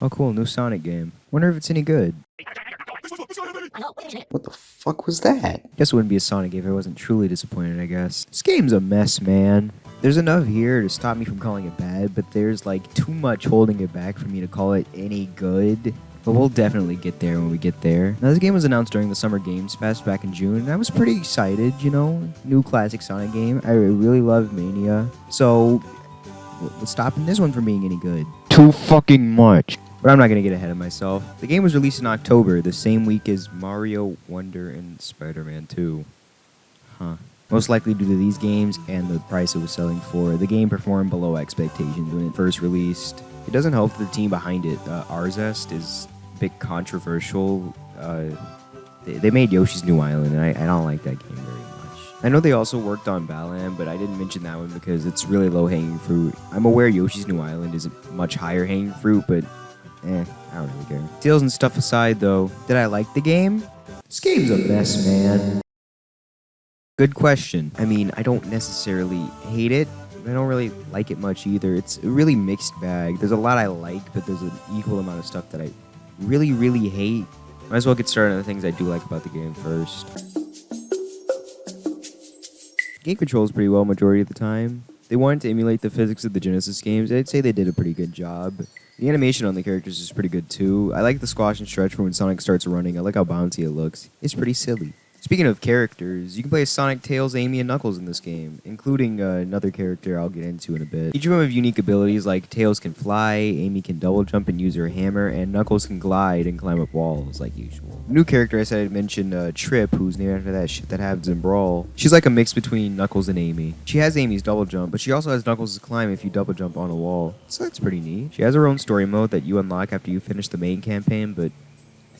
Oh cool, new Sonic game. Wonder if it's any good. What the fuck was that? Guess it wouldn't be a Sonic game if I wasn't truly disappointed, I guess. This game's a mess, man. There's enough here to stop me from calling it bad, but there's like too much holding it back for me to call it any good. But we'll definitely get there when we get there. Now, this game was announced during the Summer Games Fest back in June, and I was pretty excited, you know? New classic Sonic game. I really love Mania. So, what's stopping this one from being any good? Too fucking much. But I'm not going to get ahead of myself. The game was released in October, the same week as Mario Wonder and Spider-Man 2. Huh. Most likely due to these games and the price it was selling for, the game performed below expectations when it first released. It doesn't help that the team behind it, Arzest, is a bit controversial. They made Yoshi's New Island, and I don't like that game very much. I know they also worked on Balan, but I didn't mention that one because it's really low-hanging fruit. I'm aware Yoshi's New Island isn't much higher-hanging fruit, but I don't really care. Sales and stuff aside, though, did I like the game? This game's a mess, man. Good question. I mean, I don't necessarily hate it, but I don't really like it much either. It's a really mixed bag. There's a lot I like, but there's an equal amount of stuff that I really, really hate. Might as well get started on the things I do like about the game first. Game controls pretty well majority of the time. They wanted to emulate the physics of the Genesis games. I'd say they did a pretty good job. The animation on the characters is pretty good too. I like the squash and stretch for when Sonic starts running. I like how bouncy it looks. It's pretty silly. Speaking of characters, you can play as Sonic, Tails, Amy, and Knuckles in this game, including another character I'll get into in a bit. Each of them have unique abilities like Tails can fly, Amy can double jump and use her hammer, and Knuckles can glide and climb up walls like usual. New character I said I'd mention Trip, who's named after that shit that happens in Brawl. She's like a mix between Knuckles and Amy. She has Amy's double jump, but she also has Knuckles' climb if you double jump on a wall, so that's pretty neat. She has her own story mode that you unlock after you finish the main campaign, but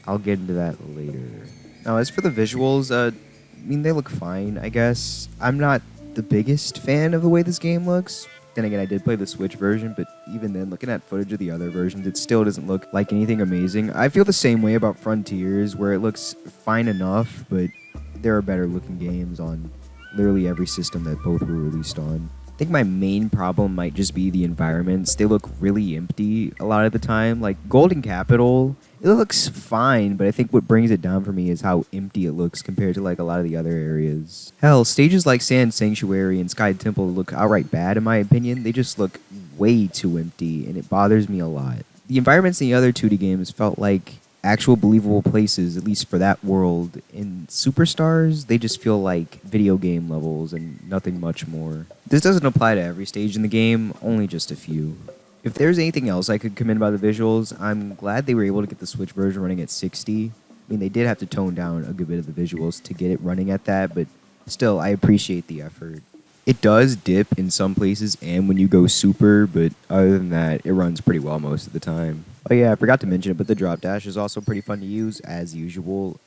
I'll get into that later. Now, as for the visuals, I mean, they look fine, I guess. I'm not the biggest fan of the way this game looks. Then again, I did play the Switch version, but even then, looking at footage of the other versions, it still doesn't look like anything amazing. I feel the same way about Frontiers, where it looks fine enough, but there are better looking games on literally every system that both were released on. I think my main problem might just be the environments. They look really empty a lot of the time. Like Golden Capital, it looks fine, but I think what brings it down for me is how empty it looks compared to like a lot of the other areas. Hell, stages like Sand Sanctuary and Sky Temple look outright bad in my opinion. They just look way too empty, and it bothers me a lot. The environments in the other 2D games felt like actual believable places, at least for that world. In Superstars, they just feel like video game levels and nothing much more. This doesn't apply to every stage in the game, only just a few. If there's anything else I could commend about the visuals, I'm glad they were able to get the Switch version running at 60. I mean, they did have to tone down a good bit of the visuals to get it running at that, but still, I appreciate the effort. It does dip in some places and when you go super, but other than that, it runs pretty well most of the time. Oh yeah, I forgot to mention it, but the drop dash is also pretty fun to use, as usual.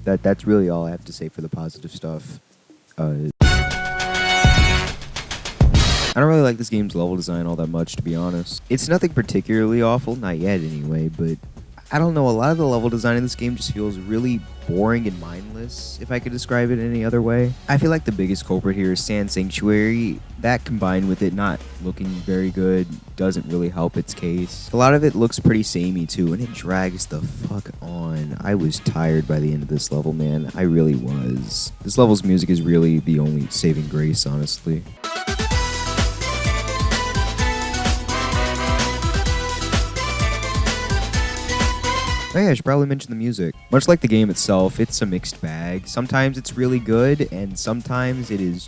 That's really all I have to say for the positive stuff. I don't really like this game's level design all that much, to be honest. It's nothing particularly awful, not yet anyway, but I don't know, a lot of the level design in this game just feels really boring and mindless, if I could describe it any other way. I feel like the biggest culprit here is Sand Sanctuary. That combined with it not looking very good doesn't really help its case. A lot of it looks pretty samey too, and it drags the fuck on. I was tired by the end of this level, man. I really was. This level's music is really the only saving grace, honestly. Oh yeah, I should probably mention the music. Much like the game itself, it's a mixed bag. Sometimes it's really good, and sometimes it is...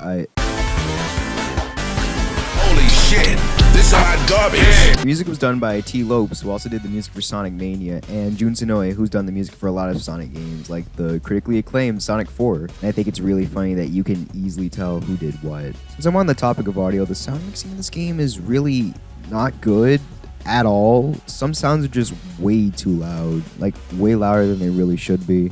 Holy shit, this is hot garbage. The music was done by T. Lopes, who also did the music for Sonic Mania, and Jun Sonoe, who's done the music for a lot of Sonic games, like the critically acclaimed Sonic 4. And I think it's really funny that you can easily tell who did what. Since I'm on the topic of audio, the sound mixing in this game is really not good at all. Some sounds are just way too loud, like way louder than they really should be.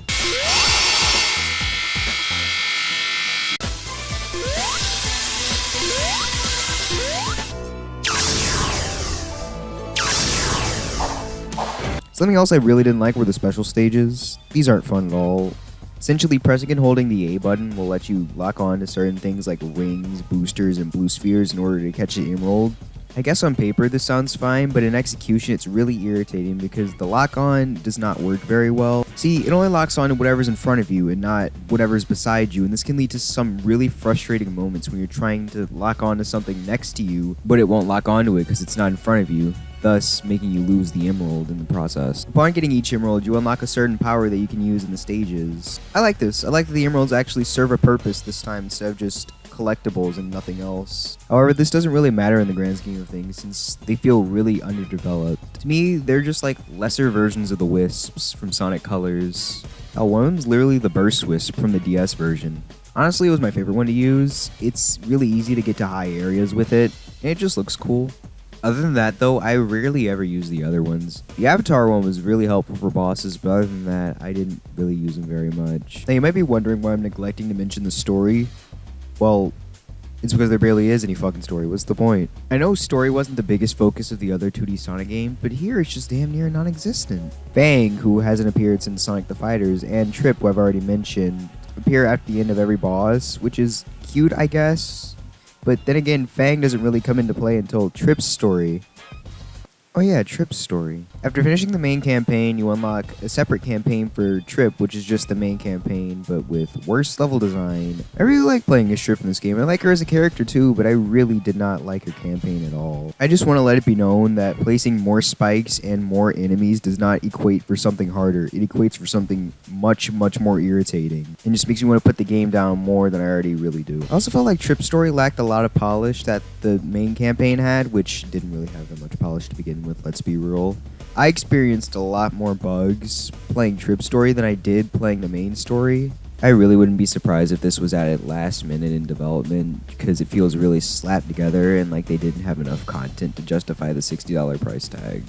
Something else I really didn't like were the special stages. These aren't fun at all. Essentially, pressing and holding the A button will let you lock on to certain things like rings, boosters, and blue spheres in order to catch the emerald. I guess on paper this sounds fine, but in execution it's really irritating because the lock-on does not work very well. See, it only locks on to whatever's in front of you and not whatever's beside you, and this can lead to some really frustrating moments when you're trying to lock on to something next to you, but it won't lock onto it because it's not in front of you, thus making you lose the emerald in the process. Upon getting each emerald, you unlock a certain power that you can use in the stages. I like this. I like that the emeralds actually serve a purpose this time instead of just collectibles and nothing else. However, this doesn't really matter in the grand scheme of things since they feel really underdeveloped. To me, they're just like lesser versions of the Wisps from Sonic Colors. one's literally the Burst Wisp from the DS version. Honestly, it was my favorite one to use. It's really easy to get to high areas with it, and it just looks cool. Other than that, though, I rarely ever use the other ones. The Avatar one was really helpful for bosses, but other than that, I didn't really use them very much. Now, you might be wondering why I'm neglecting to mention the story. Well, it's because there barely is any fucking story. What's the point? I know story wasn't the biggest focus of the other 2D Sonic game, but here it's just damn near non-existent. Fang, who has an appearance in Sonic the Fighters, and Trip, who I've already mentioned, appear at the end of every boss, which is cute, I guess. But then again, Fang doesn't really come into play until Trip's story. Oh yeah, Trip's story. After finishing the main campaign, you unlock a separate campaign for Trip, which is just the main campaign, but with worse level design. I really like playing as Trip in this game. I like her as a character too, but I really did not like her campaign at all. I just want to let it be known that placing more spikes and more enemies does not equate for something harder. It equates for something much, much more irritating, and just makes me want to put the game down more than I already really do. I also felt like Trip's story lacked a lot of polish that the main campaign had, which didn't really have that much polish to begin with, let's be real. I experienced a lot more bugs playing Trip Story than I did playing the main story. I really wouldn't be surprised if this was at its last minute in development because it feels really slapped together and like they didn't have enough content to justify the $60 price tag.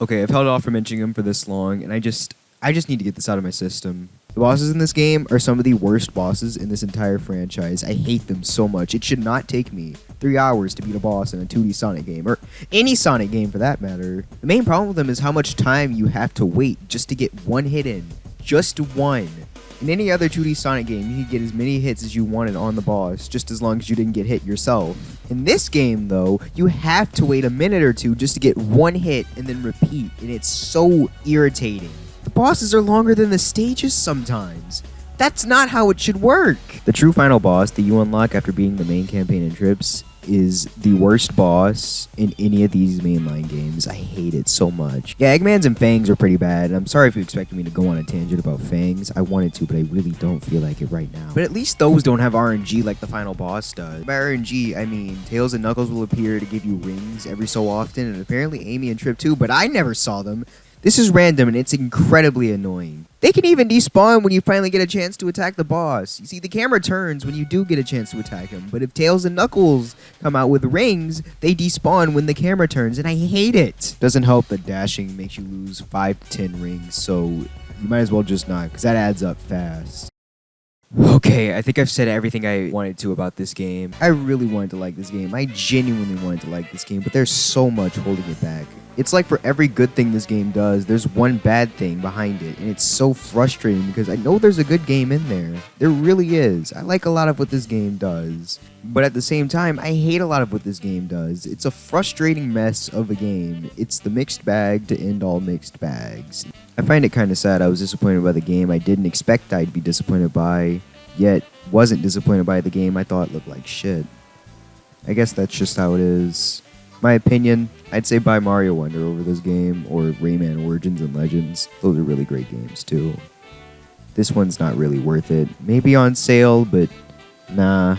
Okay, I've held off from mentioning them for this long, and I just need to get this out of my system. The bosses in this game are some of the worst bosses in this entire franchise. I hate them so much. It should not take me 3 hours to beat a boss in a 2D Sonic game, or any Sonic game for that matter. The main problem with them is how much time you have to wait just to get one hit in. Just one. In any other 2D Sonic game, you could get as many hits as you wanted on the boss, just as long as you didn't get hit yourself. In this game, though, you have to wait a minute or two just to get one hit and then repeat, and it's so irritating. The bosses are longer than the stages sometimes. That's not how it should work. The true final boss that you unlock after beating the main campaign in Trips is the worst boss in any of these mainline games. I hate it so much. Yeah, Eggmans and Fangs are pretty bad, and I'm sorry if you expected me to go on a tangent about Fangs. I wanted to, but I really don't feel like it right now. But at least those don't have RNG like the final boss does. By RNG, I mean Tails and Knuckles will appear to give you rings every so often, and apparently Amy and Trip too, but I never saw them. This is random, and it's incredibly annoying. They can even despawn when you finally get a chance to attack the boss. You see, the camera turns when you do get a chance to attack him, but if Tails and Knuckles come out with rings, they despawn when the camera turns, and I hate it. Doesn't help that dashing makes you lose 5 to 10 rings, so you might as well just not, because that adds up fast. Okay, I think I've said everything I wanted to about this game. I really wanted to like this game. I genuinely wanted to like this game, but there's so much holding it back. It's like for every good thing this game does, there's one bad thing behind it, and it's so frustrating because I know there's a good game in there. There really is. I like a lot of what this game does, but at the same time, I hate a lot of what this game does. It's a frustrating mess of a game. It's the mixed bag to end all mixed bags. I find it kind of sad I was disappointed by the game I didn't expect I'd be disappointed by, yet wasn't disappointed by the game I thought looked like shit. I guess that's just how it is. My opinion, I'd say buy Mario Wonder over this game, or Rayman Origins and Legends. Those are really great games too. This one's not really worth it. Maybe on sale, but nah.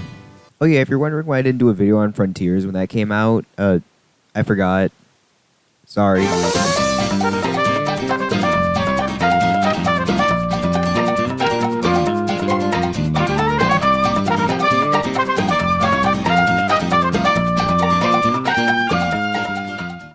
Oh yeah, if you're wondering why I didn't do a video on Frontiers when that came out, I forgot. Sorry.